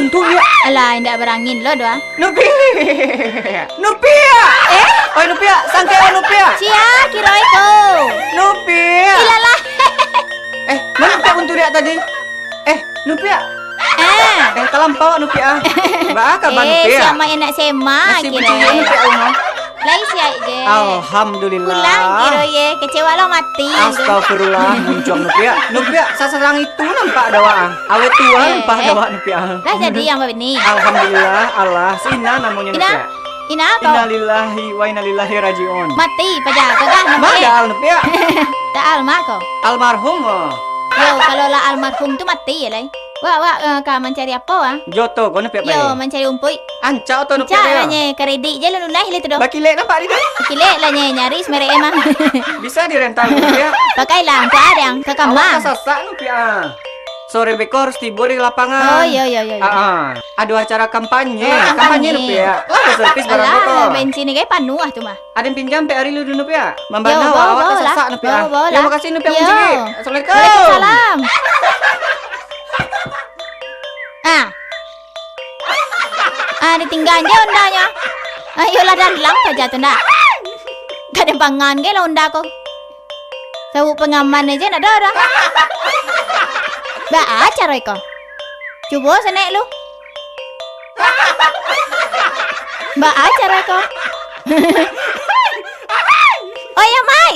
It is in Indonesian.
buntu ya. Alah, ndak berangin lo doang. Nupia. Nupia. Oi Nupia, sangke Nupia. Cia, kira itu. Nupia. Ilalah. Mana Nupia buntu dia tadi? Nupia. Terlampau Nupia. Mbak kabar Nupia. Sama enak sema Nasi kira. buntu Nupia rumah. Lai siap je. Alhamdulillah. Pulang kira ye, kecewa lo mati. Astagfirullah, muncung Nupia. Nupia, sasaran itu nampak ada waang. Awet tua nampak ada waang Nupia. Lah jadi yang ini. Alhamdulillah, Allah. Sina namanya Nupia. Ina kau. Innalillahi wa innalillahi rajiun. Mati paja kagak namanya. Madal Nupia. Tak alma kau. Almarhum. Yo, kalau lah almarhum tu mati ya lai. Wah, kau mencari apa wah? Joto kau Nupia. Yo, mencari umpui. Ancak atau Nupia. Caranya keredi je lu nunai itu doh. Bakilek nampak dia. Kilek lah nyaris merek emang. Bisa dirental Nupia. Pakailah untuk ada yang ke kamar. Awak sasak Nupia. Sore beko harus tidur di lapangan. Oh, yo. Ada acara kampanye. Oh, Kampanye Nupia. Lah servis barang itu. Alah, bensin ni kayak penuh tu mah. Ada yang pinjam pe hari lu dulu Nupia. Yo, Membana bawa awak lah. sasak Nupia. Bawa Terima lah. kasih Nupia Yo. Munjigi. Assalamualaikum. Waalaikumsalam. Ditinggal je undanya. Ayolah dalam saja tu ndak. Kadang pangan ke lah unda ko. Tahu pengaman aja nak ada orang. Ba acara ko. Cuba senek lu. Ba acara ko. Oh ya Mai.